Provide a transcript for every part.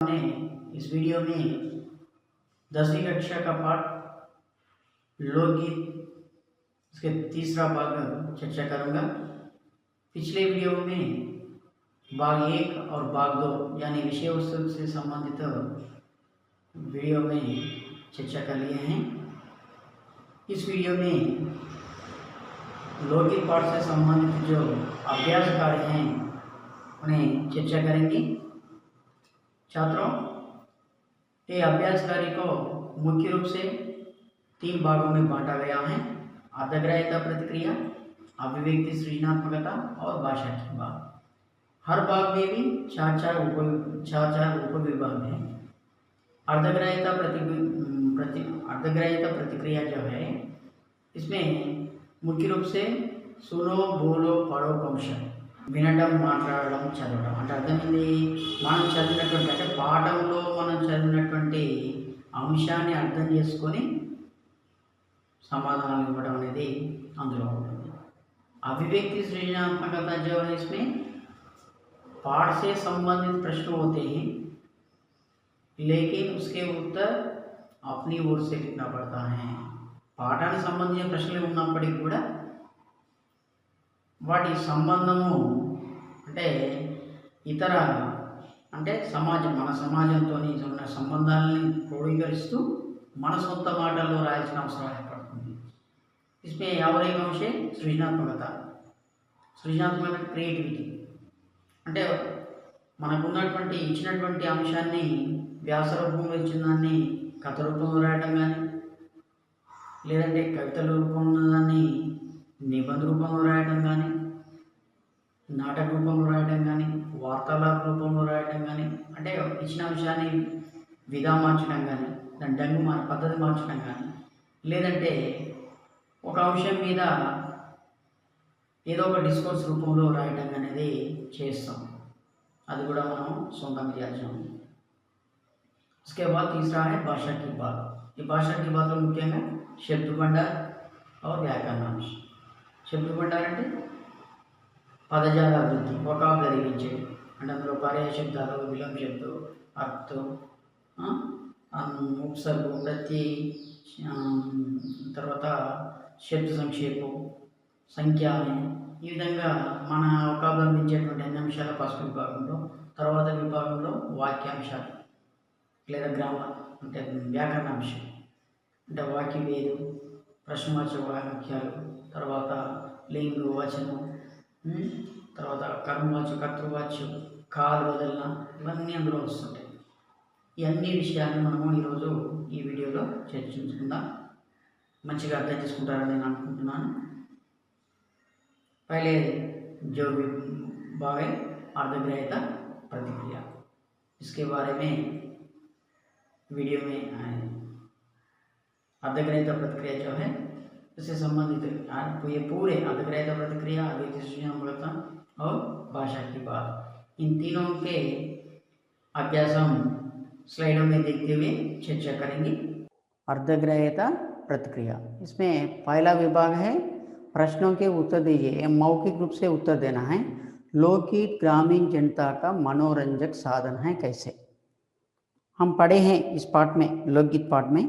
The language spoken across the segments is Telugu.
मैं इस वीडियो में 10वीं कक्षा का पाठ लोकगीत इसके तीसरा भाग चर्चा करूंगा। पिछले वीडियो में भाग 1 और भाग 2 यानी विषय वस्तु से संबंधित वीडियो में चर्चा कर लिए हैं। इस वीडियो में लोकगीत पाठ से संबंधित जो अभ्यास कार्य हैं उन्हें चर्चा करेंगे। छात्रों, ये अभ्यास कार्य को मुख्य रूप से 3 भागों में बांटा गया है: अर्धग्राह्यता प्रतिक्रिया, अभिव्यक्ति सृजनात्मकता और भाषा की बात। हर भाग में भी चार उपविभाग हैं। अर्धग्राह्यता प्रतिक्रिया जो है, इसमें मुख्य रूप से सुनो, बोलो, पढ़ो कौशल, వినడం, మాట్లాడడం, చదవడం. అంటే అర్థమైంది, మనం చదివినటువంటి అంటే పాఠంలో మనం చదివినటువంటి అంశాన్ని అర్థం చేసుకొని సమాధానాలు ఇవ్వడం అనేది అందులో ఉంటుంది. अभिव्यक्ति सृजनात्मकता जो है, इसमें पाठ से संबंधित प्रश्न होते हैं, लेकिन उसके उत्तर अपनी ओर से लिखना पड़ता है. పాఠానికి సంబంధించిన ప్రశ్నలు ఉన్నప్పటికీ కూడా వాటి సంబంధము అంటే ఇతర అంటే మన సమాజంతో ఉన్న సంబంధాలని క్రోడీకరిస్తూ మన సొంత మాటల్లో రాయాల్సిన అవసరం ఏర్పడుతుంది. इसमें ఎవరేక అంశే సృజనాత్మకత క్రియేటివిటీ. అంటే మనకున్నటువంటి ఇచ్చినటువంటి అంశాన్ని వ్యాస రూపంలో ఇచ్చిన దాన్ని కథ రూపంలో రాయడం కానీ, లేదంటే కవితల రూపంలో దాన్ని నిబంధ రూపంలో రాయడం కానీ, నాటక రూపంలో రాయడం కానీ, వార్తాలాప రూపంలో రాయడం కానీ, అంటే ఇచ్చిన అంశాన్ని విధా మార్చడం కానీ, దాని పద్ధతి మార్చడం కానీ, లేదంటే ఒక అంశం మీద ఏదో ఒక డిస్కోర్స్ రూపంలో రాయడం అనేది చేస్తాం. అది కూడా మనం సొంతంగా చేయాల్సి ఉంది. उसके बाद तीसरा है भाषा की बात. ఈ భాషా की बात ముఖ్యంగా శబ్ద భండార్ और వ్యాకరణాంశ. శబ్ద భండార్ అంటే పదజాల అభివృద్ధి, వొకాబులరీ పెంచేది. అంటే అందులో పర్యాయ శబ్దాలు, విలోమ శబ్దం, అర్థం, ఉపసర్గ, ప్రత్యయ, తర్వాత శబ్ద సంక్షేపం, సంఖ్యాని, ఈ విధంగా మన వొకాబులరీ పెంచేటువంటి అన్ని అంశాలు ఫస్ట్ విభాగంలో. తర్వాత విభాగంలో వాక్యాంశాలు లేదా గ్రామర్ అంటే వ్యాకరణాంశం, అంటే వాక్యభేదం, ప్రశ్నవాచక వాక్యాలు, తర్వాత లింగు వచనం, తర్వాత కర్మవాచకం, కర్తృవాచ్యం, కాలు వదలన, ఇవన్నీ అందులో వస్తుంటాయి. ఈ అన్ని విషయాన్ని మనము ఈరోజు ఈ వీడియోలో చర్చించుకుందాం. మంచిగా అర్థం చేసుకుంటారని నేను అనుకుంటున్నాను. पहले जो भाग है अर्धग्राह्यता प्रतिक्रिया, इसके बारे में वीडियो में अर्धग्राह्यता प्रतिक्रिया जो है इससे संबंधित ये पूरे अर्धग्राह्यता प्रतिक्रिया, अभिव्यक्ति सृजनात्मकता और भाषा की बात, इन तीनों के अभ्यास हम स्लाइडों में देखते हुए चर्चा करेंगे. अर्धग्राह्यता प्रतिक्रिया, इसमें पहला विभाग है प्रश्नों के उत्तर दीजिए. मौखिक रूप से उत्तर देना है. लोकगीत ग्रामीण जनता का मनोरंजक साधन है कैसे. हम पढ़े हैं इस पाठ में, लोकगीत पाठ में,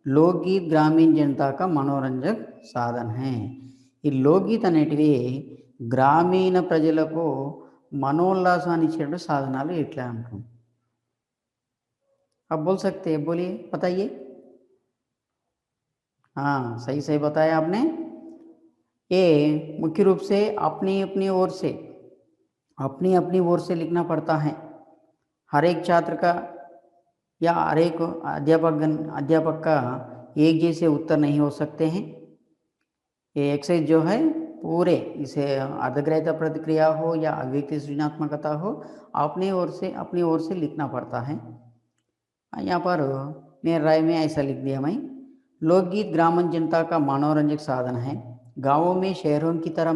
लोकगीत ग्रामीण जनता का मनोरंजक साधन है. ఈ లోకగీత అనేటివి గ్రామీణ ప్రజలకు మనోల్లాసాన్ని ఇచ్చేటువంటి సాధనాలు ఎట్లా అంటాం. अब बोल सकते हैं, बोलिए, बताइए. हाँ, सही बताया आपने. ये मुख्य रूप से अपनी अपनी ओर से लिखना पड़ता है. हर एक छात्र का या हर एक अध्यापक का एक जैसे उत्तर नहीं हो सकते हैं. ये एक्सरसाइज जो है पूरे, इसे अर्धग्राह्यता प्रतिक्रिया हो या अभिव्यक्ति सृजनात्मकता हो, अपनी ओर से लिखना पड़ता है. यहाँ पर मेरे राय में ऐसा लिख दिया मैं. लोकगीत ग्रामीण जनता का मनोरंजक साधन है. गांवों में शहरों की तरह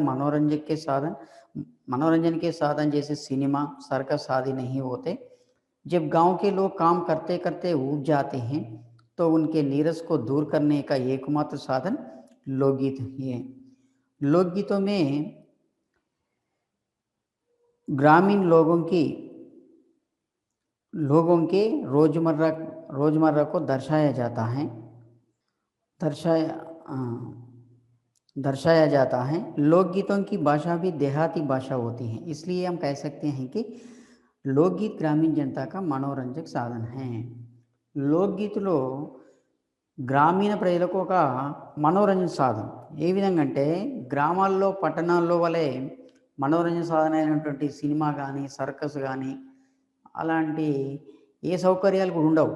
मनोरंजन के साधन जैसे सिनेमा, सर्कस आदि नहीं होते. जब गांव के लोग काम करते करते ऊब जाते हैं तो उनके नीरस को दूर करने का एकमात्र साधन लोकगीत ही है. लोकगीतों में ग्रामीण लोगों की लोगों के रोजमर्रा रोजमर्रा को दर्शाया जाता है, दर्शाया दर्शाया जाता है। लोकगीतों की भाषा भी देहाती भाषा होती है, इसलिए हम कह सकते हैं कि लोकगीत ग्रामीण जनता का मनोरंजक साधन है। లోక్గీతులు గ్రామీణ ప్రజలకు ఒక మనోరంజన సాధనం. ఏ విధంగా అంటే గ్రామాల్లో పట్టణాల్లో వలె మనోరంజన సాధన అయినటువంటి సినిమా కానీ, సర్కస్ కానీ అలాంటి ఏ సౌకర్యాలు కూడా ఉండవు.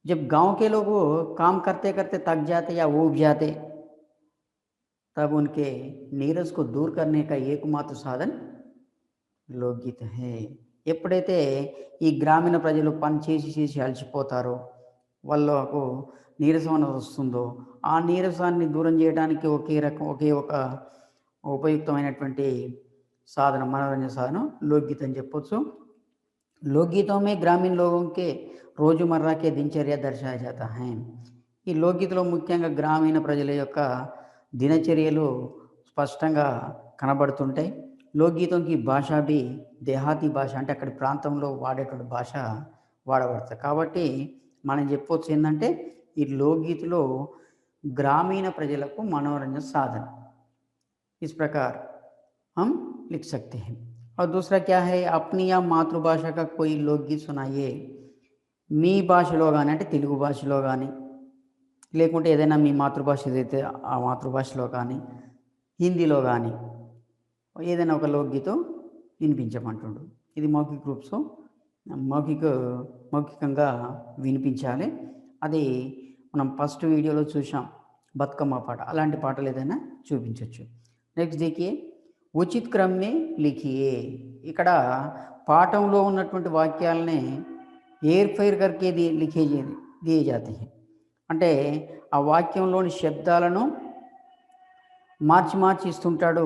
जब गांव के लोग काम करते करते थक जाते या ऊब जाते, तब उनके नीरस को दूर करने का एकमात्र साधन లోక్గీత హే. ఎప్పుడైతే ఈ గ్రామీణ ప్రజలు పని చేసి చేసి అలసిపోతారో, వాళ్ళకు నీరసం అనేది వస్తుందో, ఆ నీరసాన్ని దూరం చేయడానికి ఒకే ఒక ఉపయుక్తమైనటువంటి సాధనం, మనోరంజన సాధనం लोकगीत అని చెప్పొచ్చు. लोकगीतों में ग्रामीण लोगों के रोजमर्रा के दिनचर्या दर्शाया जाता है. ఈ లోక్గీతలో ముఖ్యంగా గ్రామీణ ప్రజల యొక్క దినచర్యలు స్పష్టంగా కనబడుతుంటాయి. లోక్గీతంకి భాష బి దేహాతీ భాష, అంటే అక్కడి ప్రాంతంలో వాడేటువంటి భాష వాడబడతాయి. కాబట్టి మనం చెప్పొచ్చు ఏంటంటే ఈ లోక్గీతలో గ్రాमीण ప్రజలకు मनोरंजन साधन इस प्रकार हम लिख सकते हैं. और दूसरा क्या है, अपनी या मातृभाषा का कोई लोकगीत सुनाइए. మీ భాషలో కానీ, అంటే తెలుగు భాషలో కానీ, లేకుంటే ఏదైనా మీ మాతృభాష ఏదైతే ఆ మాతృభాషలో కానీ, హిందీలో కానీ ఏదైనా ఒక లోక్గీతం వినిపించమంటుండు. ఇది మౌఖిక రూప్స్, మౌఖికంగా వినిపించాలి. అది మనం ఫస్ట్ వీడియోలో చూసాం, బతుకమ్మ పాట. అలాంటి పాటలు ఏదైనా చూపించవచ్చు. నెక్స్ట్ देखिए, ఉచిత్ క్రమ్ మే లిఖియే. ఇక్కడ పాఠంలో ఉన్నటువంటి వాక్యాలనే ఏర్ ఫైర్ కర్కే దియే జాతే హై. అంటే ఆ వాక్యంలోని శబ్దాలను మార్చి మార్చి ఇస్తుంటాడు.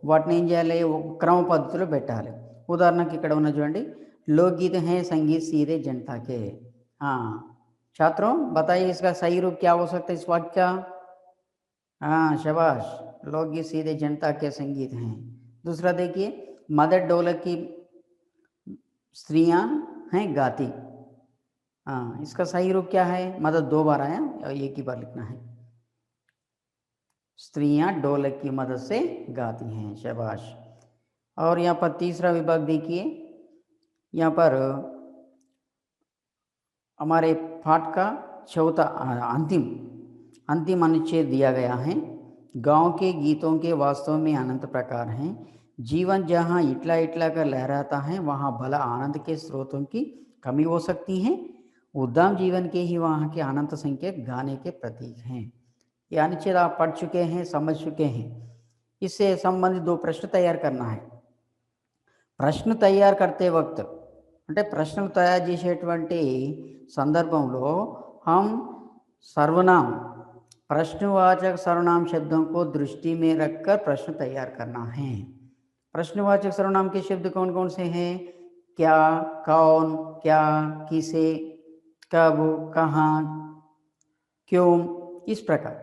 వాటిని ఏం చేయాలి, ఒక క్రమ పద్ధతిలో పెట్టాలి. ఉదాహరణకి ఇక్కడ ఉన్న చూడండి, लोकगीत है संगीत सीधे जनता के. हाँ छात्रों, बताइए इसका सही रूप क्या हो सकता है इस वाक्य का. हाँ शाबाश, लोकगीत सीधे जनता के संगीत हैं. दूसरा देखिए, मदर ढोलक की स्त्रियां हैं गाती. हाँ, इसका सही रूप क्या है, मदद 2 बार आया और एक ही बार लिखना है. स्त्रियां ढोलक की मदद से गाती हैं. शाबाश. और यहाँ पर तीसरा विभाग देखिए, यहाँ पर हमारे पाठ का चौथा अंतिम अनुच्छेद दिया गया है. गांव के गीतों के वास्तव में अनंत प्रकार हैं. जीवन जहाँ इटला इटला कर लहराता है, वहाँ भला आनंद के स्रोतों की कमी हो सकती है. उद्दाम जीवन के ही वहाँ के अनंत संख्यक गाने के प्रतीक हैं. ये अनुच्छेद आप पढ़ चुके हैं, समझ चुके हैं. इससे संबंधित 2 प्रश्न तैयार करना है. ప్రశ్న తయారు करते वक्त, అంటే ప్రశ్నలు తయారు చేసేటువంటి సందర్భంలో हम सर्वनाम प्रश्नवाचक सर्वनाम शब्दों को दृष्टि में रखकर प्रश्न तैयार करना है. प्रश्नवाचक सर्वनाम के शब्द कौन कौन से हैं, क्या, कौन, क्या, किसे, कब, कहाँ, क्यों. इस प्रकार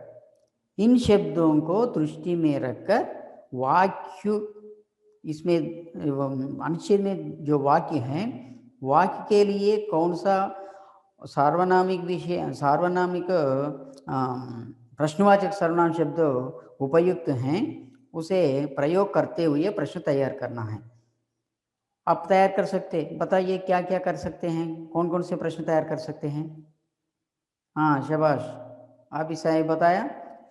इन शब्दों को दृष्टि में रखकर वाक्य, इसमें अनुच्छेद में जो वाक्य हैं, वाक्य के लिए कौन सा सार्वनामिक विषय, सार्वनामिक प्रश्नवाचक सर्वनाम शब्द उपयुक्त हैं, उसे प्रयोग करते हुए प्रश्न तैयार करना है. आप तैयार कर सकते, बताइए क्या क्या कर सकते हैं, कौन कौन से प्रश्न तैयार कर सकते हैं. हाँ शाबाश, आप ही सही बताया.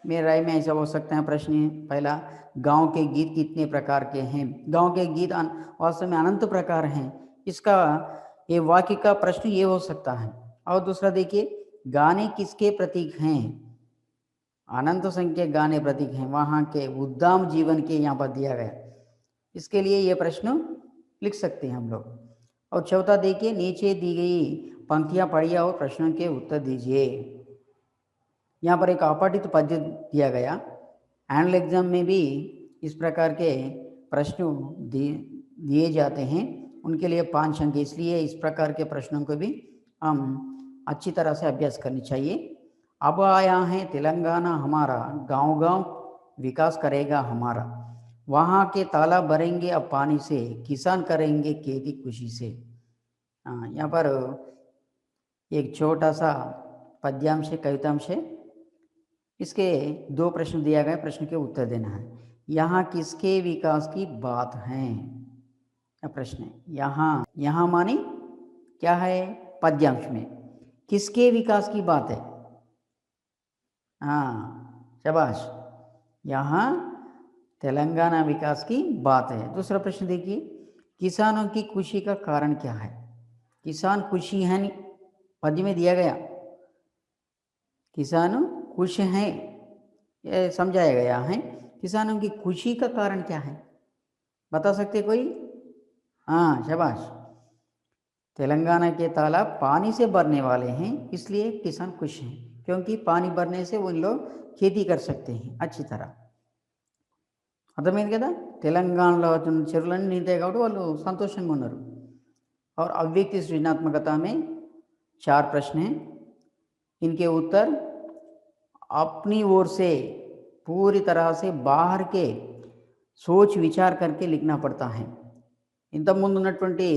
मेरे राय में ऐसा हो सकता है प्रश्न. पहला, गांव के गीत कितने प्रकार के हैं. गांव के गीत वास्तव में अनंत प्रकार हैं. इसका ये वाक्य का प्रश्न ये हो सकता है. और दूसरा देखिए, गाने किसके प्रतीक हैं. अनंत संख्यक गाने प्रतीक हैं, वहाँ के उद्दाम जीवन के यहाँ पर दिया गया. इसके लिए ये प्रश्न लिख सकते हैं हम लोग. और चौथा देखिए, नीचे दी गई पंक्तियाँ पढ़िए और प्रश्नों के उत्तर दीजिए. यहाँ पर एक अपठित पद्य दिया गया. एनुअल एग्जाम में भी इस प्रकार के प्रश्न दिए जाते हैं, उनके लिए 5 अंक. इसलिए इस प्रकार के प्रश्नों को भी हम अच्छी तरह से अभ्यास करनी चाहिए. अब आया है तेलंगाना हमारा, गांव गांव विकास करेगा हमारा. वहाँ के तालाब भरेंगे अब पानी से, किसान करेंगे खेती खुशी से. यहाँ पर एक छोटा सा पद्यांश है, कवितांश है। इसके 2 प्रश्न दिया गया, प्रश्न के उत्तर देना है। यहाँ किसके विकास की बात है? प्रश्न है यहाँ मानी क्या है? पद्यांश में किसके विकास की बात है? हाँ, शाबाश। यहाँ तेलंगाना विकास की बात है। दूसरा प्रश्न देखिए, किसानों की खुशी का कारण क्या है? किसान खुशी है नहीं, पद्य में दिया गया, किसान खुश हैं, ये समझाया गया है। किसानों की खुशी का कारण क्या है? बता सकते कोई? हाँ, शाबाश। तेलंगाना के तालाब पानी से भरने वाले हैं, इसलिए किसान खुश हैं, क्योंकि पानी भरने से वो लोग खेती कर सकते हैं अच्छी तरह। అర్థమైంది కదా? తెలంగాణలో చెరువులన్నీ నిండాయి కాబట్టి వాళ్ళు సంతోషంగా ఉన్నారు. और अव्यक्ति सृजनात्मकता में 4 प्रश्न हैं, इनके उत्तर अपनी ओर से पूरी तरह से बाहर के सोच विचार करके लिखना पड़ता है. ఇంతకుముందు ఉన్నటువంటి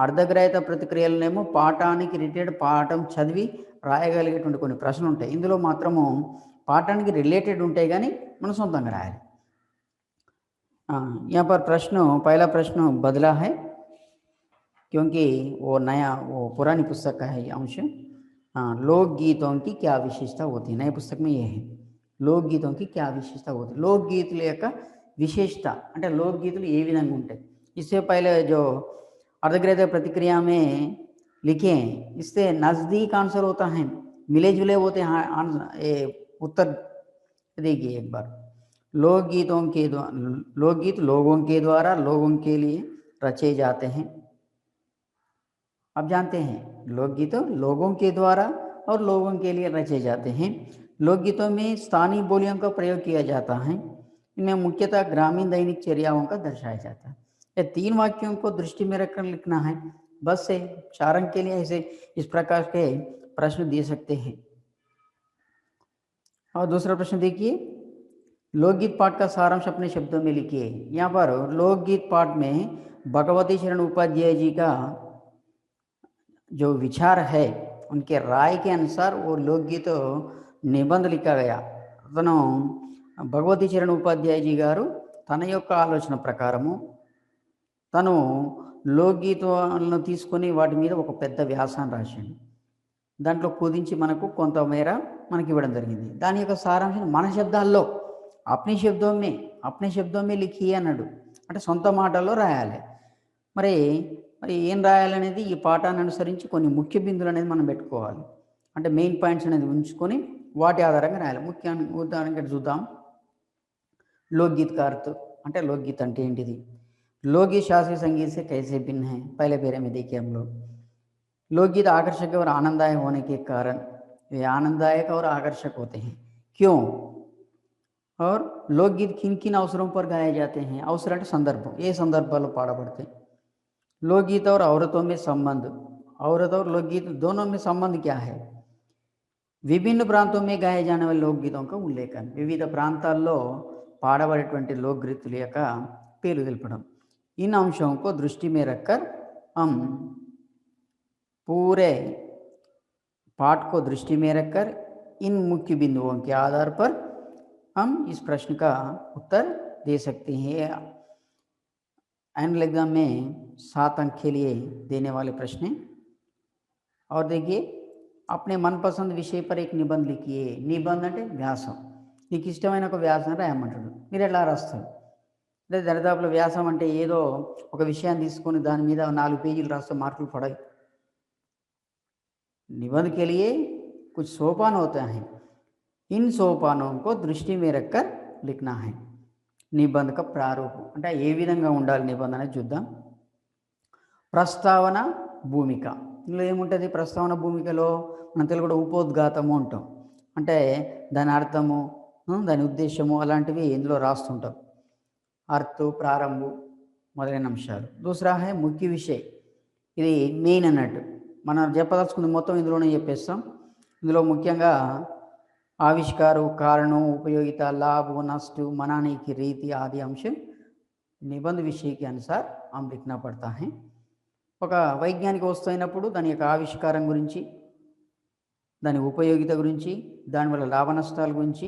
అర్ధగ్రహీత ప్రతిక్రియలనేమో పాఠానికి రిలేటెడ్ పాఠం చదివి రాయగలిగేటువంటి కొన్ని ప్రశ్నలు ఉంటాయి. ఇందులో మాత్రము పాఠానికి రిలేటెడ్ ఉంటాయి కానీ మనం సొంతంగా రాయాలి. यहाँ पर प्रश्न पहला प्रश्न बदला है क्योंकि वो नया वो पुरानी पुस्तक का है ये अंश. लोकगीतों की क्या विशेषता होती है? नए पुस्तक में ये है, लोकगीतों की क्या विशेषता होती है. लोकगीतुల యొక్క विशेषता అంటే लोकगीतुలు ఏ విధంగా ఉంటాయి. इससे पहले जो अर्धग्रहीत प्रतिक्रिया में लिखे हैं, इससे नज़दीक आंसर होता है, मिले जुले होते हैं उत्तर. देखिए एक बार, लोकगीत लोगों के द्वारा लोगों के लिए रचे जाते हैं. अब जानते हैं, लोकगीत लोगों के द्वारा और लोगों के लिए रचे जाते हैं. लोकगीतों में स्थानीय बोलियों का प्रयोग किया जाता है. इनमें मुख्यतः ग्रामीण दैनिक चर्याओं का दर्शाया जाता है. ये 3 वाक्यों को दृष्टि में रखकर लिखना है. बस से 4 अंक के लिए ऐसे इस प्रकार के प्रश्न दे सकते हैं. और दूसरा प्रश्न देखिए, लोकगीत पाठ का सारांश अपने शब्दों में लिखिए. यहाँ पर लोकगीत पाठ में भगवती चरण उपाध्याय जी का जो विचार है, उनके राय के अनुसार वो लोकगीत निबंध लिखा गया. అతను భగవతి చరణ్ ఉపాధ్యాయజీ గారు తన యొక్క ఆలోచన ప్రకారము తను లోకగీతాలను తీసుకొని వాటి మీద ఒక పెద్ద వ్యాసాన్ని రాశాడు. దాంట్లో కుదించి మనకు కొంతమేర మనకి ఇవ్వడం జరిగింది. దాని యొక్క సారాంశం మన శబ్దాల్లో अपने शब्दों में लिखी అన్నాడు. అంటే సొంత మాటల్లో రాయాలి. మరి ఏం రాయాలనేది ఈ పాఠాన్ని అనుసరించి కొన్ని ముఖ్య బిందువులు అనేది మనం పెట్టుకోవాలి. అంటే మెయిన్ పాయింట్స్ అనేది ఉంచుకొని వాటి ఆధారంగా రాయాలి. ఉదాహరణకి చూద్దాం. लोकगीत का अर्थ అంటే लोकगीत అంటే ఏంటిది? लोकगीत शास्त्रीय संगीत से कैसे भिन्न है? पहले फेरे में देखिए हम लोग. लोकगीत आकर्षक और आनंददायक होने के कारण वे आनंददायक और आकर्षक होते हैं. क्यों? और लोकगीत किन किन अवसरों पर गाए जाते हैं? अवसर అంటే సందర్భం, ఏ సందర్భాల్లో పాడబడతాయి? लोकगीत और औरतों में संबंध, औरत और लोकगीत दोनों में संबंध क्या है? विभिन्न प्रांतों में गाए जाने वाले लोकगीतों का उल्लेखन, विविध ప్రాంతాల్లో పాడబడేటువంటి लोकगीतुల యొక్క పేర్లు తెలపడం. इन अंशों को दृष्टि में रखकर हम पूरे पाठ को दृष्टि में रखकर इन मुख्य बिंदुओं के आधार पर हम इस प्रश्न का उत्तर दे सकते हैं. एनुअल एग्जाम में 7 अंक के लिए देने वाले प्रश्न हैं. और देखिए, अपने मनपसंद विषय पर एक निबंध लिखिए. निबंध అంటే వ్యాసం. నీకు ఇష్టమైన ఒక వ్యాసం రాయమంటాడు, మీరు ఎలా రాస్తారు? అంటే దరిదాపులో వ్యాసం అంటే ఏదో ఒక విషయాన్ని తీసుకొని దాని మీద 4 పేజీలు రాస్తే మార్కులు పడాయి. निबंध के लिए कुछ सोपान होते हैं, इन सोपानों को दृष्टि में रखकर लिखना है. निबंध का प्रारूप అంటే ఏ విధంగా ఉండాలి నిబంధన అనేది చూద్దాం. ప్రస్తావన భూమిక, ఇందులో ఏముంటుంది? ప్రస్తావన భూమికలో మనం తెలుగులో ఉపోద్ఘాతము అంటాం. అంటే దాని అర్థము, దాని ఉద్దేశము అలాంటివి ఇందులో రాస్తుంటాం. अर्थ प्रारंभ మొదలైన అంశాలు. दूसरा है मुख्य विषय, ఇది మెయిన్ అన్నట్టు. మనం చెప్పదలుచుకుంది మొత్తం ఇందులోనే చెప్పేస్తాం. ఇందులో ముఖ్యంగా आविष्कार, कारण, उपयोगिता, लाभ, नष्ट, मनाने की रीति आदि अंश निबंध विषय के अनुसार हम लिखना पड़ता है. ఒక వైజ్ఞానిక వస్తువు అయినప్పుడు దాని యొక్క ఆవిష్కారం గురించి, దాని ఉపయోగిత గురించి, దానివల్ల లాభ నష్టాల గురించి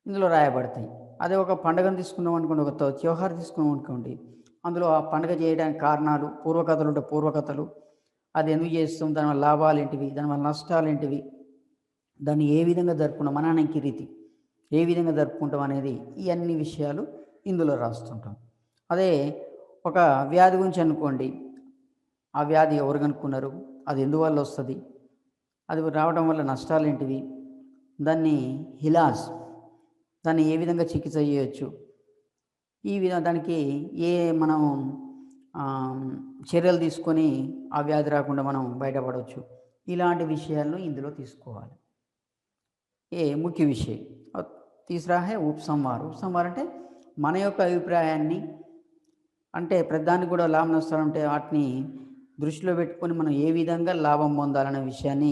ఇందులో రాయబడతాయి. అదే ఒక పండుగను తీసుకున్నాం అనుకోండి, ఒక త్యోహార్ తీసుకున్నాం అనుకోండి, అందులో ఆ పండుగ చేయడానికి కారణాలు, పూర్వకథలు ఉంటే పూర్వకథలు, అది ఎందుకు చేస్తాం, దానివల్ల లాభాలు ఏంటివి, దానివల్ల నష్టాలు ఏంటివి, దాన్ని ఏ విధంగా జరుపుకున్నాం, మనానికి రీతి ఏ విధంగా జరుపుకుంటాం అనేది ఈ అన్ని విషయాలు ఇందులో రాస్తుంటాం. అదే ఒక వ్యాధి గురించి అనుకోండి, ఆ వ్యాధి ఎవరు కనుక్కున్నారు, అది ఎందువల్ల వస్తుంది, అది రావడం వల్ల నష్టాలు ఏంటివి, దాన్ని ఇలాజ్, దాన్ని ఏ విధంగా చికిత్స చేయవచ్చు, ఈ విధంగా దానికి ఏ మనం చర్యలు తీసుకొని ఆ వ్యాధి రాకుండా మనం బయటపడవచ్చు, ఇలాంటి విషయాలను ఇందులో తీసుకోవాలి. ఏ ముఖ్య విషయం. తీసరా హే ఉపసంహారం. ఉపసంహారం అంటే మన యొక్క అభిప్రాయాన్ని, అంటే ప్రధానికి కూడా లాభ నష్టాలు ఉంటే వాటిని దృష్టిలో పెట్టుకొని మనం ఏ విధంగా లాభం పొందాలనే విషయాన్ని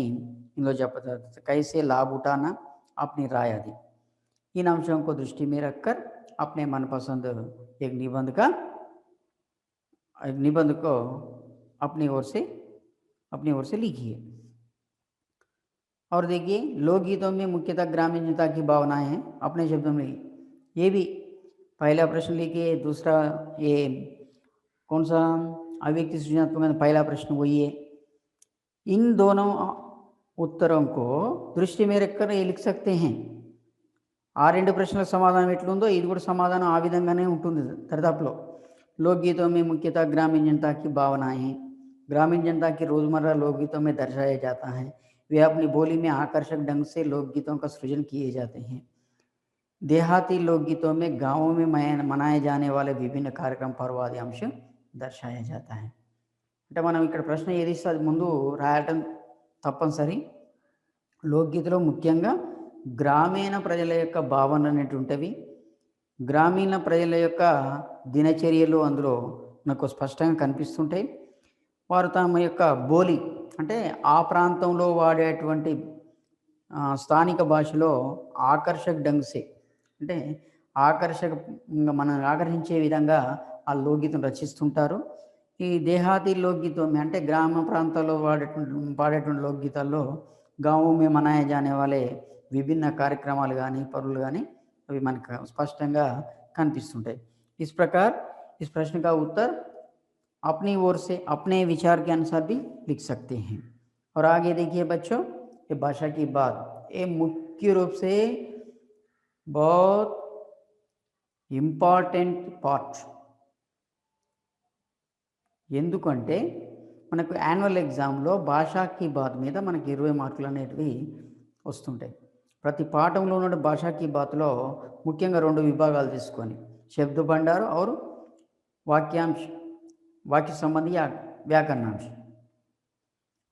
ఇందులో చెప్పవచ్చు. కైసే లాभ उठाना अपनी राय आदि इन अंशों को दृष्टि में रखकर अपने मनपसंद एक निबंध को अपनी ओर से लिखिए. और देखिए, लोकगीतों में मुख्यतः ग्रामीण जनता की भावनाएं हैं. अपने शब्दों में ये भी पहला प्रश्न लिखिए. दूसरा ये कौन सा अव्यक्ति सृजनात्मक, पहला प्रश्न वही है. इन दोनों उत्तरों को दृष्टि में रखकर ये लिख सकते हैं. ఆ రెండు ప్రశ్నలకు సమాధానం ఎట్లుందో ఇది కూడా సమాధానం ఆ విధంగానే ఉంటుంది దరిదాపులో. लोकगीतों में मुख्यतः ग्रामीण जनता की भावनाएं हैं. ग्रामीण जनता की रोजमर्रा लोकगीतों में दर्शाया जाता है. वे अपनी बोली में आकर्षक ढंग से लोकगीतों का सृजन किए जाते हैं. देहाती लोकगीतों में गांवों में मनाए जाने वाले विभिन्न कार्यक्रम, पर्व आदि अंश दर्शाया जाता है. అంటే మనం ఇక్కడ ప్రశ్న ఏది ఇస్తే అది ముందు రాయటం తప్పనిసరి. లోక్గీతలో ముఖ్యంగా గ్రామీణ ప్రజల యొక్క భావనలు అనేటువంటివి, గ్రామీణ ప్రజల యొక్క దినచర్యలు అందులో నాకు స్పష్టంగా కనిపిస్తుంటాయి. వారు తమ యొక్క బోలి అంటే ఆ ప్రాంతంలో వాడేటువంటి స్థానిక భాషలో ఆకర్షక ఢంగ్సే అంటే మనం ఆకర్షించే విధంగా ఆ లోక్గీతం రచిస్తుంటారు. ఈ దేహాతీ లోక్గీతం అంటే గ్రామ ప్రాంతాల్లో పాడేటువంటి లోక్గీతాల్లో गाँवों में मनाए जाने वाले विभिन्न కార్యక్రమాలు కానీ పరులు కానీ అవి మనకు స్పష్టంగా కనిపిస్తుంటాయి. इस प्रकार इस प्रश्न का उत्तर अपनी ओर से अपने विचार के अनुसार भी लिख सकते हैं. और आगे देखिए बच्चों, ये भाषा की बात ये मुख्य रूप से बहुत ఇంపార్టెంట్ పార్ట్. ఎందుకంటే మనకు యాన్యువల్ ఎగ్జామ్లో భాషాకి బాత్ మీద మనకి 20 మార్కులు అనేటివి వస్తుంటాయి. ప్రతి పాఠంలో ఉన్న భాషాకి బాత్లో ముఖ్యంగా 2 విభాగాలు తీసుకొని శబ్ద భండారు और వాక్యాంశ, వాక్య సంబంధి వ్యాకరణాంశ.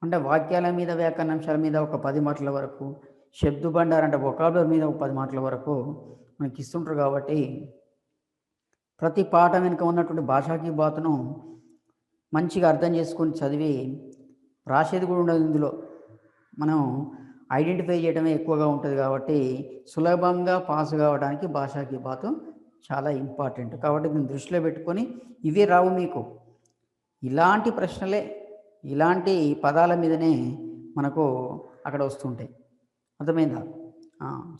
అంటే వాక్యాల మీద వ్యాకరణాంశాల మీద ఒక 10 మార్కుల వరకు, శబ్ద భండారు అంటే వొకాబులరీ మీద ఒక 10 మార్కుల వరకు మనకి ఇస్తుంటారు. కాబట్టి ప్రతి పాఠం వెనుక ఉన్నటువంటి భాషాకి బాతును మంచిగా అర్థం చేసుకొని చదివి రాసేది కూడా ఉండదు. ఇందులో మనం ఐడెంటిఫై చేయడమే ఎక్కువగా ఉంటుంది. కాబట్టి సులభంగా పాస్ కావడానికి భాషాకి బాతు చాలా ఇంపార్టెంట్. కాబట్టి దీన్ని దృష్టిలో పెట్టుకొని ఇవే రావు మీకు, ఇలాంటి ప్రశ్నలే ఇలాంటి పదాల మీదనే మనకు అక్కడ వస్తుంటాయి. అర్థమైందా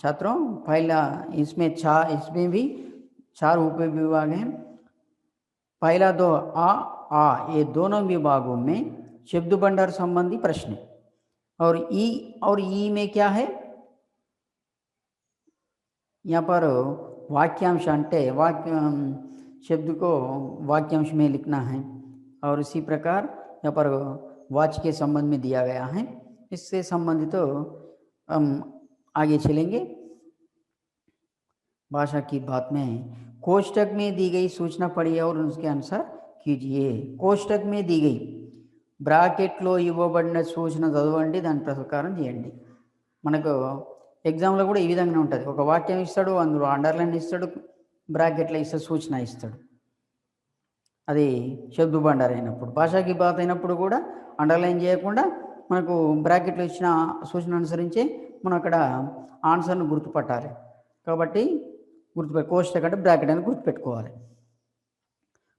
छात्रों? पहला इसमें भी 4 उप विभाग हैं. पहला 2 आ ये दोनों विभागों में शब्द भंडार संबंधी प्रश्न और ई में क्या है, यहाँ पर वाक्यांश अंटे शब्द को वाक्यांश में लिखना है. और इसी प्रकार यहाँ पर वाच्य के संबंध में दिया गया है. इससे संबंधित तो हम आगे चलेंगे. भाषा की बात में कोष्टक में दी गई सूचना पढ़िए और उसके अनुसार कीजिए. कोष्टक में दी गई బ్రాకెట్లో ఇవ్వబడిన సూచన చదవండి, దాని ప్రకారం చేయండి. మనకు ఎగ్జామ్లో కూడా ఈ విధంగానే ఉంటుంది. ఒక వాక్యం ఇస్తాడు, అందులో అండర్లైన్ ఇస్తాడు, బ్రాకెట్లో ఇస్తాడు, సూచన ఇస్తాడు. అది శబ్ద భండార్ అయినప్పుడు. భాషాకి బాత్ అయినప్పుడు కూడా అండర్లైన్ చేయకుండా మనకు బ్రాకెట్లో ఇచ్చిన సూచన అనుసరించే మనం అక్కడ ఆన్సర్ను గుర్తుపట్టాలి. కాబట్టి కోష్టక అంటే బ్రాకెట్ అని గుర్తుపెట్టుకోవాలి.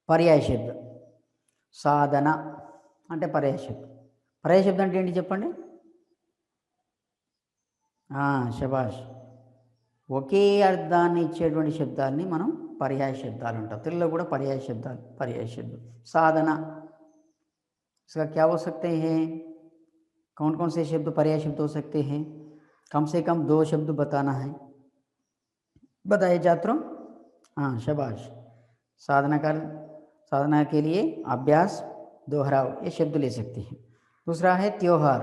పర్యాయ శబ్ద సాధన అంటే పర్యాయ శబ్దం. పర్యాయ శబ్దం అంటే ఏంటి చెప్పండి? శభాష్. ఒకే అర్థాన్ని ఇచ్చేటువంటి శబ్దాన్ని మనం పర్యాయ శబ్దాలు అంటాం. తెలుగులో కూడా పర్యాయ శబ్దాలు, పర్యాయ శబ్దం. సాధన, इसका क्या हो सकते हैं? कौन कौन से शब्द पर्याय शब्द हो सकते हैं? कम से कम 2 शब्द बताना है. बताइए छात्रों. शाबाश. साधना के लिए अभ्यास, दोहराव, ये शब्द ले सकते हैं. दूसरा है त्योहार.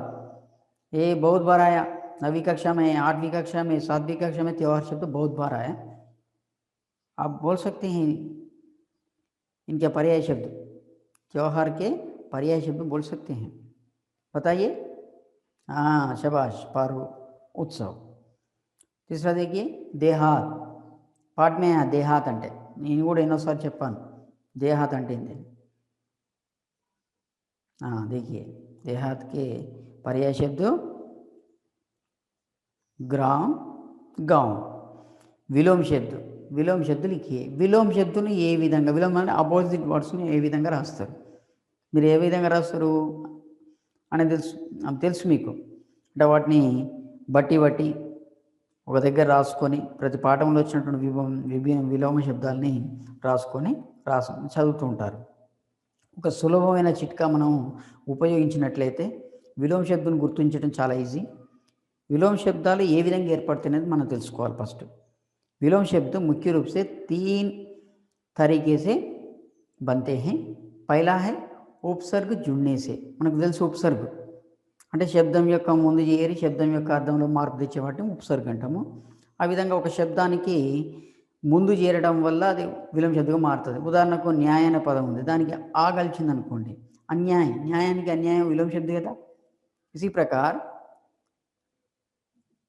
ये बहुत बार आया 9वीं कक्षा में, 8वीं कक्षा में, 7वीं कक्षा में त्योहार शब्द बहुत बार आया. आप बोल सकते हैं इनके पर्याय शब्द. त्योहार के पर्याय शब्द बोल सकते हैं. बताइए. शाबाश. पर्व, उत्सव. तीसरा देखिए देहात. पाठ में देहात अंटे నేను కూడా ఎన్నోసార్లు చెప్పాను देहात అంటే ఏంటి. देखिए देहात के पर्याय शब्द ग्राम, गांव. विलोम शब्द लिखिए. विलोम शब्दను ఏ విధంగా, విలోమం అంటే అపోజిట్ వర్డ్స్ని ఏ విధంగా రాస్తారు, మీరు ఏ విధంగా రాస్తారు అనేది తెలుసు మీకు. అంటే వాటిని బట్టి ఒక దగ్గర రాసుకొని ప్రతి పాఠంలో వచ్చినటువంటి విలోమ శబ్దాలని రాసుకొని చదువుతూ ఉంటారు. ఒక సులభమైన చిట్కా మనం ఉపయోగించినట్లయితే విలోమ శబ్దం గుర్తించడం చాలా ఈజీ. विलोम शब्दाలు ఏ విధంగా ఏర్పడుతున్నాయని మనం తెలుసుకోవాలి. ఫస్ట్ विलोम शब्द मुख्य रूप से 3 तरीके से बनते हैं. पहला है उपसर्ग जुड़ने से. మనకు తెలుసు ఉపసర్గ అంటే శబ్దం యొక్క ముందు చేరి శబ్దం యొక్క అర్థంలో మార్పు తెచ్చే వాటిని ఉపసర్గ అంటాము. ఆ విధంగా ఒక శబ్దానికి ముందు చేరడం వల్ల అది విలోమ శబ్దంగా మారుతుంది. ఉదాహరణకు న్యాయ అనే పదం ఉంది, దానికి ఆ కలిసింది అనుకోండి, అన్యాయం. న్యాయానికి అన్యాయం విలోమ శబ్దం కదా. इसी प्रकार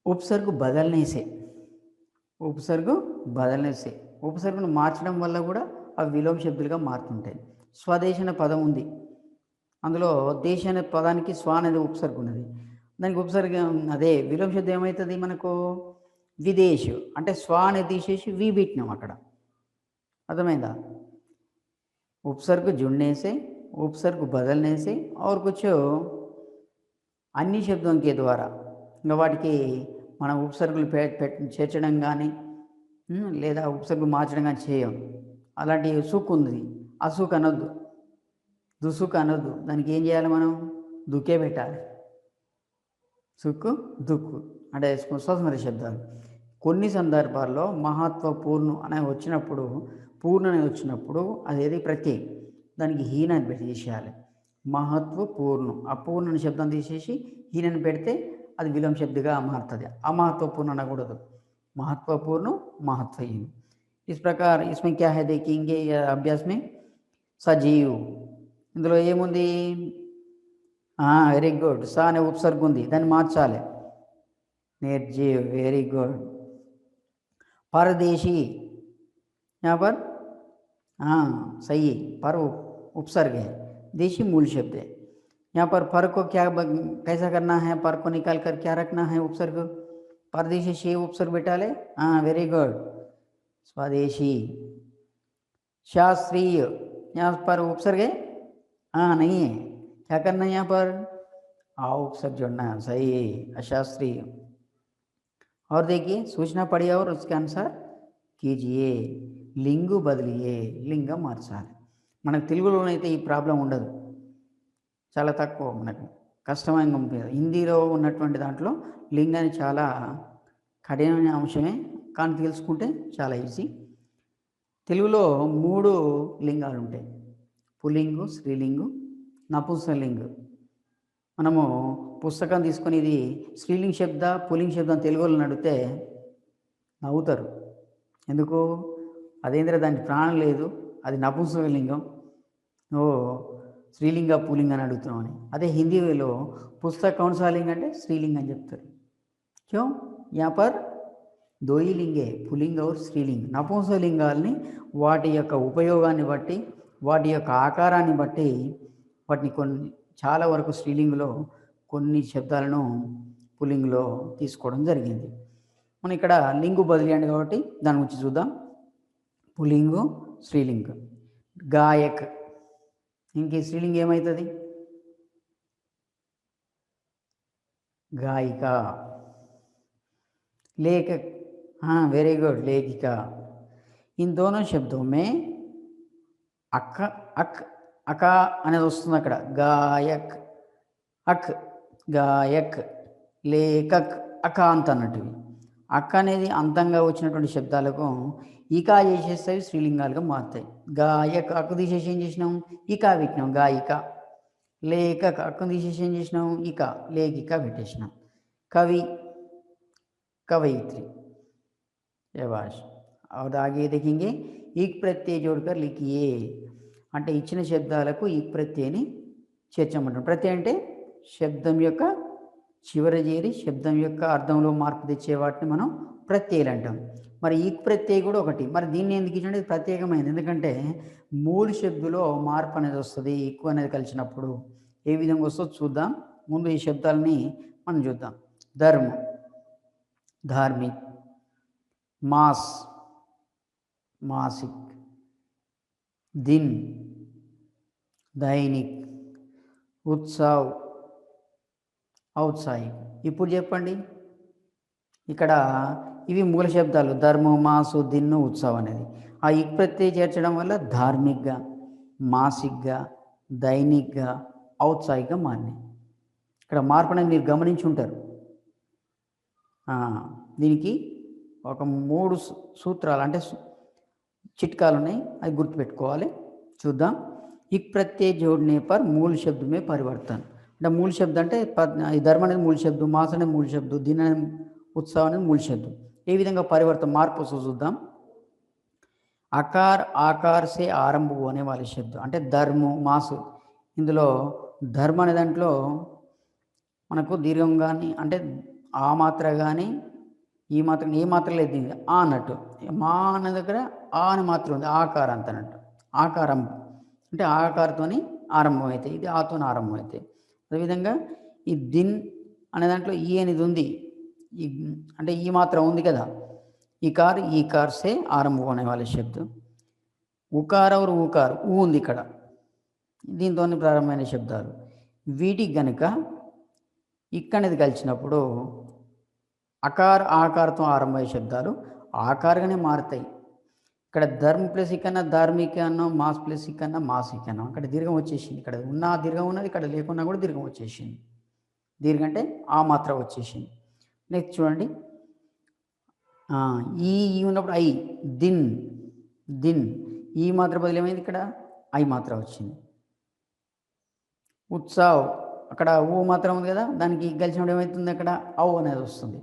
उपसर्ग बदलने से ఉపసర్గను మార్చడం వల్ల కూడా అవి విలోమ శబ్దాలుగా మారుతుంటాయి. స్వదేశ్ అనే పదం ఉంది, అందులో దేశ అనే పదానికి స్వ అనేది ఉపసర్గ ఉన్నది. దానికి ఉపసర్గ అదే విలోమ శబ్దం ఏమవుతుంది మనకు విదేశ్ అంటే స్వ అనేది తీసేసి వి పెట్టినాం అక్కడ. అర్థమైందా? उपसर्ग जुड़ने से, उपसर्ग बदलने से और कुछ अन्य शब्दों के द्वारा ఇంకా వాటికి మనం ఉపసర్గలు చేర్చడం కానీ లేదా ఉపసర్గలు మార్చడం కానీ చేయం. అలాంటి సుక్ ఉంది, అసుక్ అనొద్దు, దుసుక్ అనొద్దు. దానికి ఏం చేయాలి మనం? దుక్కే పెట్టాలి. సుక్కు దుక్కు అంటే స్వస్మర శబ్దాలు. కొన్ని సందర్భాల్లో మహత్వ పూర్ణ అనే వచ్చినప్పుడు, పూర్ణ అని వచ్చినప్పుడు అదేది ప్రత్యయం, దానికి హీన అని పెట్టి చేసేయాలి. మహత్వ పూర్ణం, అపూర్ణ అనే శబ్దం తీసేసి హీనని పెడితే అది విలోమ శబ్దగా మారుతుంది. అమహత్వपूर्ण అనకూడదు, महत्वपूर्ण महत्वहीन. इस प्रकार इसमें क्या है देखेंगे अभ्यास में. सजीव ఇందులో ఏముంది? Very good. సా అనే ఉపసర్గ ఉంది, దాన్ని మార్చాలి. निर्जीव, वेरी गुड. परदेशी, यहाँ पर सही, पर उपसर्ग है, देशी मूल शब्द है. यहाँ पर पर को क्या कैसा करना है? पर को निकाल कर क्या रखना है? उपसर्ग. परदेशी से उपसर्ग बैठा ले. Very good. स्वदेशी. शास्त्रीय, यहाँ पर उपसर्ग है? नहीं है. क्या करना है यहाँ पर? उपसर्ग जोड़ना है. सही, अशास्त्रीय. और देखिए सूचना पढ़िए और उसके अनुसार कीजिए. लिंगु बदलिए, लिंग మార్చాలి. మనకు తెలుగులోనైతే ఈ ప్రాబ్లం ఉండదు, చాలా తక్కువ, మనకు కష్టంగా ఉంటుంది. హిందీలో ఉన్నటువంటి దాంట్లో లింగాన్ని చాలా కఠినమైన అంశమే, కానీ తెలుసుకుంటే చాలా ఈజీ. తెలుగులో 3 లింగాలు ఉంటాయి: పుల్లింగు, స్త్రీలింగు, నపుంసకలింగు. మనము పుస్తకం తీసుకొని ఇది స్త్రీలింగ శబ్ద పుల్లింగ శబ్దం తెలుగులో అడిగితే నవ్వుతారు. ఎందుకు? అదేంద్ర దానికి ప్రాణం లేదు, అది నపుంసకలింగం, స్త్రీలింగ పుల్లింగ అని అడుగుతున్నాం అని. అదే హిందీలో పుస్తక కౌన్ సా లింగ అంటే స్త్రీలింగ అని చెప్తారు. క్యో? యా పర్ 2 ही लिंग है, पुलिंग और स्त्रीलिंग. నపుంసకలింగాల్ని వాటి యొక్క ఉపయోగాన్ని బట్టి, వాటి యొక్క ఆకారాన్ని బట్టి వాటిని కొన్ని చాలా వరకు స్త్రీలింగులో కొన్ని శబ్దాలను పుల్లింగులో తీసుకోవడం జరిగింది. మనం ఇక్కడ లింగు బదిలీ అండి కాబట్టి దాని గురించి చూద్దాం. పుల్లింగు, స్త్రీలింగ. గాయక్, ఇంక స్త్రీలింగం ఏమవుతుంది? गायिका, लेखक, हाँ वेरी गुड, लेखिका। इन दोनों शब्दों में अक अक अका అనేది వస్తుంది అక్కడ. గాయక్, అక్ గాయక్, లేఖక్, అకాంత్ అన్నట్టువి. అక్క అనేది అంతంగా వచ్చినటువంటి శబ్దాలకు ఈకా చేసేస్తే అవి స్త్రీలింగాలుగా మారుతాయి. గాయక్ అక్కు తీసేసి ఏం చేసినాం? ఈకా పెట్టినాం, గాయిక. లేఖక్ అక్కను తీసేసి ఏం చేసినాం? ఈక, లేఖిక పెట్టేసినాం. कवि, कवयित्री। शाबाश। और आगे देखेंगे, ఈక్ ప్రత్యయ जोड़कर लिखिए అంటే ఇచ్చిన శబ్దాలకు ఈక్ ప్రత్యయని చేర్చమంటాం. ప్రత్యయం అంటే శబ్దం యొక్క చివర చేరి శబ్దం యొక్క అర్థంలో మార్పు తెచ్చే వాటిని మనం ప్రత్యయాలు అంటాం. మరి ఈక్ ప్రత్యయ కూడా ఒకటి. మరి దీన్ని ఎందుకు ఇచ్చింటే ఇది ప్రత్యేకమైనది. ఎందుకంటే మూల శబ్దులో మార్పు అనేది వస్తుంది ఈక్కు అనేది కలిసినప్పుడు. ఏ విధంగా వస్తుందో చూద్దాం. ముందు ఈ శబ్దాలని మనం చూద్దాం. धर्म, धार्मिक, मास, मासिक, दिन, दैनिक, उत्सव, ఔత్సాహిక్. ఇప్పుడు చెప్పండి, ఇక్కడ ఇవి మూల శబ్దాలు ధర్మ, మాసు, దిన్ను, ఉత్సవం అనేది. ఆ ఇక్ ప్రత్యయ చేర్చడం వల్ల ధార్మిక్గా, మాసిక్గా, దైనిక్గా, ఔత్సాహిక్గా మారినాయి. ఇక్కడ మార్పు అనేది మీరు గమనించి ఉంటారు. దీనికి ఒక 3 సూత్రాలు అంటే చిట్కాలు ఉన్నాయి, అవి గుర్తుపెట్టుకోవాలి. చూద్దాం. ఇక్ ప్రత్యయ जोड़ने पर मूल शब्द में परिवर्तन అంటే మూల శబ్దం అంటే ఈ ధర్మ అనేది మూల శబ్దం, మాస అనేది మూల శబ్దం, దిన అనేది ఉత్సవం అనేది మూల శబ్దం. ఏ విధంగా పరివర్తన మార్పు చూద్దాం. అకార్ ఆకార్ సే ఆరంభ होने वाले శబ్దం అంటే ధర్మ, మాసు. ఇందులో ధర్మ అనే దాంట్లో మనకు దీర్ఘం కానీ అంటే ఆ మాత్ర కానీ ఈ మాత్రం ఏ మాత్ర లేదు ఆ అన్నట్టు. మా అన్న దగ్గర ఆ అని మాత్రం ఉంది, ఆకార అంత అన్నట్టు. ఆకారం అంటే ఆకారంతో ఆరంభం అవుతాయి, ఇది ఆతో ఆరంభం అవుతాయి. అదేవిధంగా ఈ దిన్ అనే దాంట్లో ఈ అనేది ఉంది, ఈ అంటే ఈ మాత్రం ఉంది కదా. ఈకార్ ఈకార్ సే ఆరంభం అనే వాళ్ళ శబ్దం. ఉకార్ और ఊకార్ ఊ ఉంది ఇక్కడ, దీంతో ప్రారంభమైన శబ్దాలు. వీటికి గనుక ఇక్కడనేది కలిసినప్పుడు అకార్ ఆకారతో ఆరంభమయ్యే శబ్దాలు ఆకారంగానే మారుతాయి. ఇక్కడ ధర్మ ప్లస్ ఇకన్నా ధార్మిక అన్నాం, మాస్ ప్లస్ ఇకన్నా మాసిక అన్నాం. అక్కడ దీర్ఘం వచ్చేసింది. ఇక్కడ ఉన్న దీర్ఘం ఉన్నది, ఇక్కడ లేకున్నా కూడా దీర్ఘం వచ్చేసింది. దీర్ఘం అంటే ఆ మాత్ర వచ్చేసింది. నెక్స్ట్ చూడండి, ఈ ఉన్నప్పుడు ఐ, దిన్, దిన్ ఈ మాత్ర బదులు ఏమైంది? ఇక్కడ ఐ మాత్ర వచ్చింది. ఉత్సవ్ అక్కడ ఊ మాత్రం ఉంది కదా, దానికి కలిసినప్పుడు ఏమవుతుంది? అక్కడ ఔ అనేది వస్తుంది.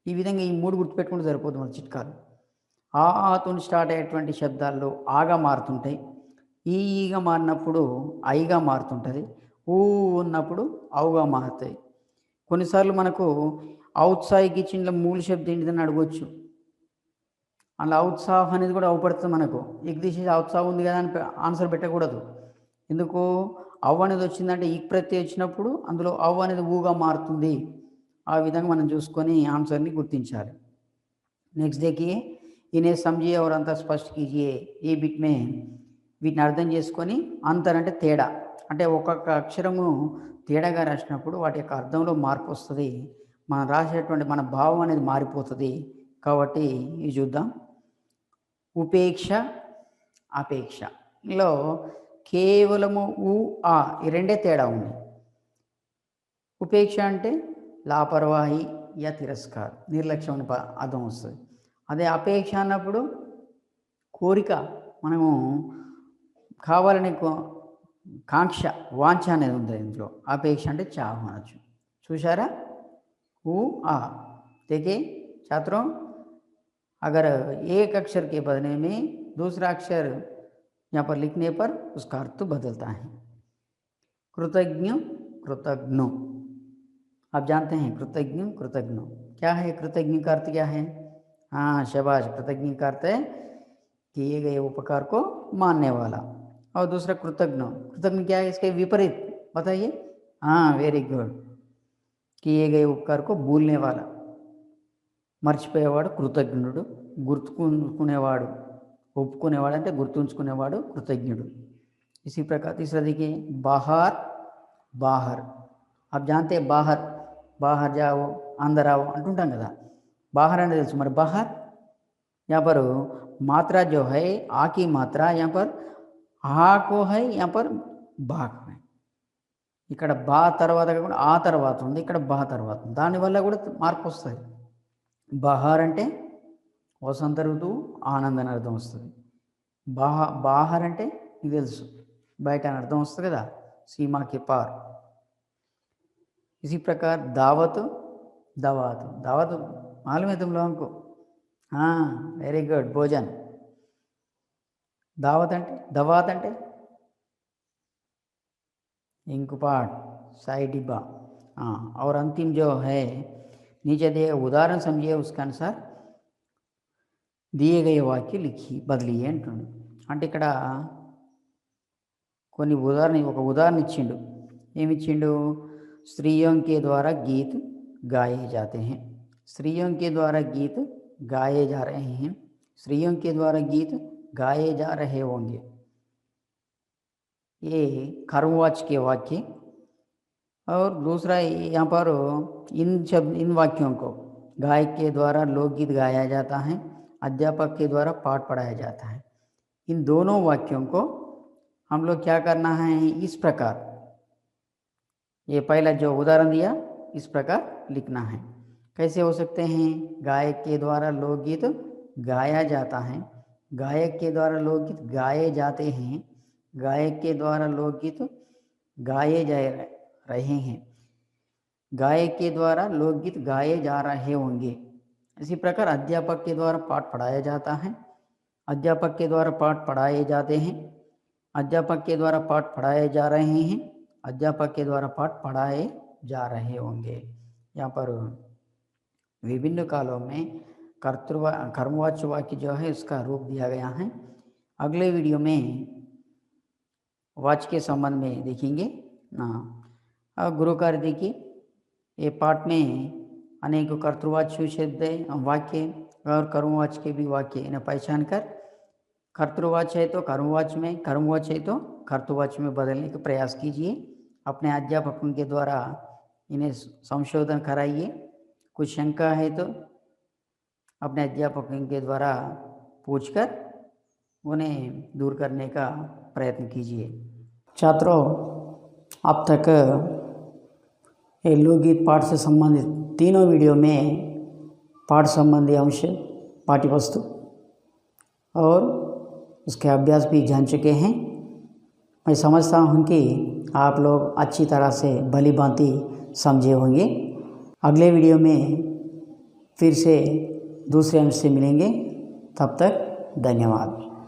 ఈ విధంగా ఈ 3 గుర్తుపెట్టుకుంటే సరిపోతుంది మన చిట్కాలు. ఆతో స్టార్ట్ అయ్యేటువంటి శబ్దాల్లో ఆగా మారుతుంటాయి, ఈగా మారినప్పుడు ఐగా మారుతుంటుంది, ఊ ఉన్నప్పుడు ఔగా మారుతాయి. కొన్నిసార్లు మనకు ఔత్సాహికి ఇచ్చిన మూల శబ్దం ఏంటిదని అడగవచ్చు. అలా ఔత్సాహం అనేది కూడా అవపడుతుంది మనకు. ఇక తీసేసి ఔత్సాహం ఉంది కదా అని ఆన్సర్ పెట్టకూడదు. ఎందుకు? అవ్వ అనేది వచ్చిందంటే ఈక్ ప్రత్యయం వచ్చినప్పుడు అందులో అవ్వ అనేది ఊగా మారుతుంది. ఆ విధంగా మనం చూసుకొని ఆన్సర్ని గుర్తించాలి. నెక్స్ట్ देखिए, इन्हें समझिए और अंतर स्पष्ट कीजिए. ఈ బిట్ మే వీటిని అర్థం చేసుకొని అంతర్ అంటే తేడా, అంటే ఒక్కొక్క అక్షరము తేడాగా రాసినప్పుడు వాటి యొక్క అర్థంలో మార్పు వస్తుంది. మనం రాసేటువంటి మన భావం అనేది మారిపోతుంది. కాబట్టి ఇవి చూద్దాం. ఉపేక్ష, అపేక్షలో కేవలము ఊ ఆ ఈ రెండే తేడా ఉంది. ఉపేక్ష అంటే లాపర్వాహి యా తిరస్కార్, నిర్లక్ష్యం అని అర్థం వస్తుంది. అదే అపేక్ష అన్నప్పుడు కోరిక, మనము కావాలని కాంక్ష, వాంఛ అనేది ఉంది ఇందులో. అపేక్ష అంటే చాహ అనొచ్చు. చూసారా? ऊ आ। देखिए छात्रों, अगर एक अक्षर के बदले में दूसरा अक्षर यहाँ पर लिखने पर उसका अर्थ बदलता है। कृतज्ञ, कृतज्ञ, आप जानते हैं कृतज्ञ कृतज्ञ क्या है? कृतज्ञ का अर्थ क्या है? हाँ शाबाश, कृतज्ञ का अर्थ है किए गए उपकार को मानने वाला। और दूसरा कृतज्ञ, कृतज्ञ क्या है? इसके विपरीत बताइए। हाँ वेरी गुड, किए गए उपकार को भूलने वाला, మర్చిపోయేవాడు కృతజ్ఞుడు, గుర్తుకునేవాడు, ఒప్పుకునేవాడు అంటే గుర్తుంచుకునేవాడు కృతజ్ఞుడు. इसी प्रकार तीसरा देखिए बाहर बाहर। आप जानते हैं बाहर बाहर जाओ अंदर आओ अंటుంటాం కదా, बाहर అంటే తెలుసు మరి बाहर यहाँ पर मात्रा जो है आ की मात्रा यहाँ पर आ को है, यहाँ पर बा को है। ఇక్కడ బా తర్వాత కాకుండా ఆ తర్వాత ఉంది, ఇక్కడ బా తర్వాత ఉంది, దానివల్ల కూడా మార్పు వస్తుంది. బహార్ అంటే వసంత ఋతువు ఆనందం అని అర్థం వస్తుంది. బాహర్ అంటే ఇది తెలుసు బయట అని అర్థం వస్తుంది కదా, సీమాకి పార్. इसी प्रकार दावत दावत दावत मालूम है तुम लोगों को? हाँ वेरी गुड, भोजन. दावत అంటే दवात అంటే इंकुपाट साई डिब्बा. हाँ, और अंतिम जो है नीचे दिए उदाहरण समझिए, उसके अनुसार दिए गए वाक्य लिखी बदलिए అంటుండు. అంటే ఇక్కడ కొన్ని ఒక ఉదాహరణ ఇచ్చిండు. ఏమిచ్చిండు? स्त्रियों के द्वारा गीत गाए जाते हैं. स्त्रियों के द्वारा गीत गाए जा रहे हैं. स्त्रियों के द्वारा गीत गाए जा रहे होंगे. ये कर्मवाच्य के वाक्य. और दूसरा यहाँ पर इन वाक्यों को गायक के द्वारा लोकगीत गाया जाता है, अध्यापक के द्वारा पाठ पढ़ाया जाता है. इन दोनों वाक्यों को हम लोग क्या करना है, इस प्रकार, ये पहला जो उदाहरण दिया इस प्रकार लिखना है. कैसे हो सकते हैं? गायक के द्वारा लोकगीत गाया जाता है, गायक के द्वारा लोकगीत गाए जाते हैं, गायक के द्वारा लोकगीत गाए जा रहे हैं, गायक के द्वारा लोकगीत गाए जा रहे होंगे. इसी प्रकार अध्यापक के द्वारा पाठ पढ़ाया जाता है, अध्यापक के द्वारा पाठ पढ़ाए जाते हैं, अध्यापक के द्वारा पाठ पढ़ाए जा रहे हैं, अध्यापक के द्वारा पाठ पढ़ाए जा रहे होंगे. यहाँ पर विभिन्न कालों में कर्मवाच्य वाक्य जो है उसका रूप दिया गया है. अगले वीडियो में वाच्य के संबंध में देखेंगे. अब गुरु कार्य देखिए, ये पाठ में अनेक कर्तृवाच्य शब्द वाक्य और कर्मवाच्य के भी वाक्य इन्हें पहचान कर, कर्तृवाच्य है तो कर्मवाच्य में, कर्मवाच्य है तो कर्तृवाच्य में बदलने का प्रयास कीजिए. अपने अध्यापकों के द्वारा इन्हें संशोधन कराइए. कुछ शंका है तो अपने अध्यापकों के द्वारा पूछकर उन्हें दूर करने का प्रयत्न कीजिए. छात्रों, अब तक ये लोकगीत पाठ से संबंधित तीनों वीडियो में पाठ संबंधी अंश, पाठ्यपुस्तक और उसके अभ्यास भी जान चुके हैं. मैं समझता हूँ कि आप लोग अच्छी तरह से भली भांति समझे होंगे. अगले वीडियो में फिर से दूसरे अंश से मिलेंगे. तब तक धन्यवाद.